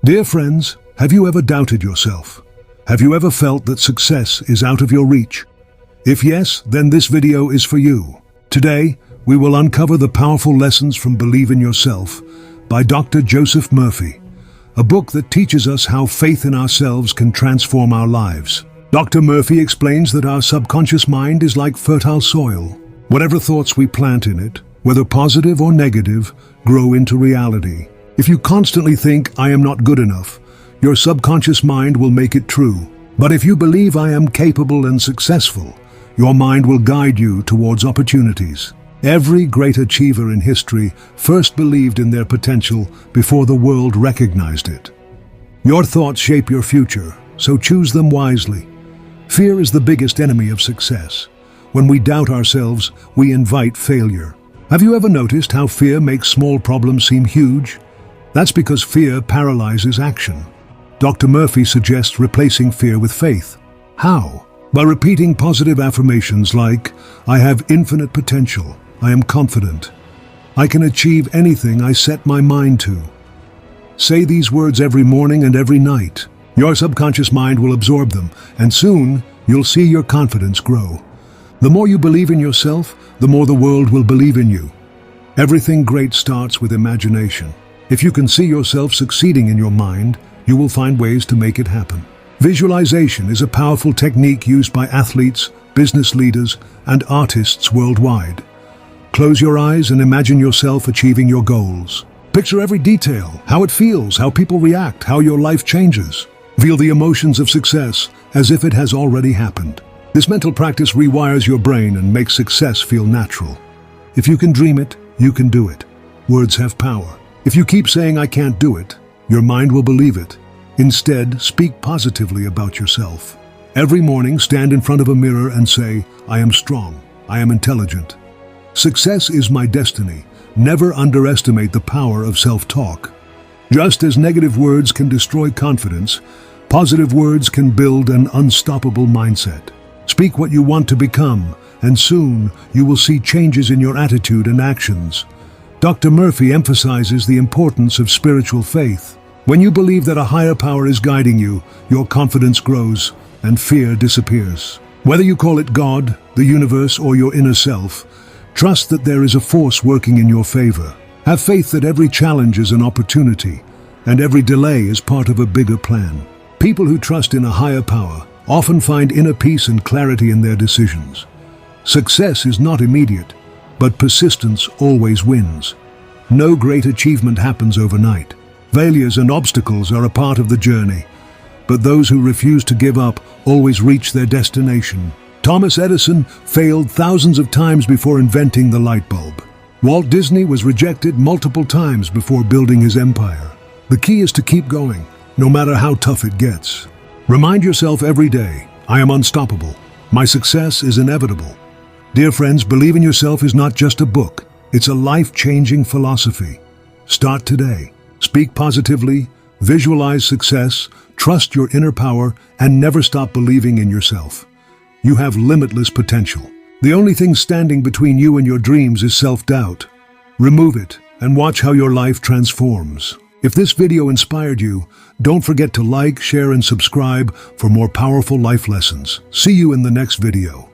Dear friends, have you ever doubted yourself? Have you ever felt that success is out of your reach? If yes, then this video is for you. Today, we will uncover the powerful lessons from Believe in Yourself by Dr. Joseph Murphy, a book that teaches us how faith in ourselves can transform our lives. Dr. Murphy explains that our subconscious mind is like fertile soil. Whatever thoughts we plant in it, whether positive or negative, grow into reality. If you constantly think, "I am not good enough," your subconscious mind will make it true. But if you believe, "I am capable and successful," your mind will guide you towards opportunities. Every great achiever in history first believed in their potential before the world recognized it. Your thoughts shape your future, so choose them wisely. Fear is the biggest enemy of success. When we doubt ourselves, we invite failure. Have you ever noticed how fear makes small problems seem huge? That's because fear paralyzes action. Dr. Murphy suggests replacing fear with faith. How? By repeating positive affirmations like, "I have infinite potential, I am confident, I can achieve anything I set my mind to." Say these words every morning and every night. Your subconscious mind will absorb them, and soon you'll see your confidence grow. The more you believe in yourself, the more the world will believe in you. Everything great starts with imagination. If you can see yourself succeeding in your mind, you will find ways to make it happen. Visualization is a powerful technique used by athletes, business leaders, and artists worldwide. Close your eyes and imagine yourself achieving your goals. Picture every detail, how it feels, how people react, how your life changes. Feel the emotions of success as if it has already happened. This mental practice rewires your brain and makes success feel natural. If you can dream it, you can do it. Words have power. If you keep saying, "I can't do it," your mind will believe it. Instead, speak positively about yourself. Every morning, stand in front of a mirror and say, "I am strong, I am intelligent. Success is my destiny." Never underestimate the power of self-talk. Just as negative words can destroy confidence, positive words can build an unstoppable mindset. Speak what you want to become, and soon you will see changes in your attitude and actions. Dr. Murphy emphasizes the importance of spiritual faith. When you believe that a higher power is guiding you, your confidence grows and fear disappears. Whether you call it God, the universe, or your inner self, trust that there is a force working in your favor. Have faith that every challenge is an opportunity, and every delay is part of a bigger plan. People who trust in a higher power often find inner peace and clarity in their decisions. Success is not immediate, but persistence always wins. No great achievement happens overnight. Failures and obstacles are a part of the journey, but those who refuse to give up always reach their destination. Thomas Edison failed thousands of times before inventing the light bulb. Walt Disney was rejected multiple times before building his empire. The key is to keep going, no matter how tough it gets. Remind yourself every day, "I am unstoppable. My success is inevitable." Dear friends, Believe in Yourself is not just a book, it's a life-changing philosophy. Start today. Speak positively, visualize success, trust your inner power, and never stop believing in yourself. You have limitless potential. The only thing standing between you and your dreams is self-doubt. Remove it and watch how your life transforms. If this video inspired you, don't forget to like, share, and subscribe for more powerful life lessons. See you in the next video.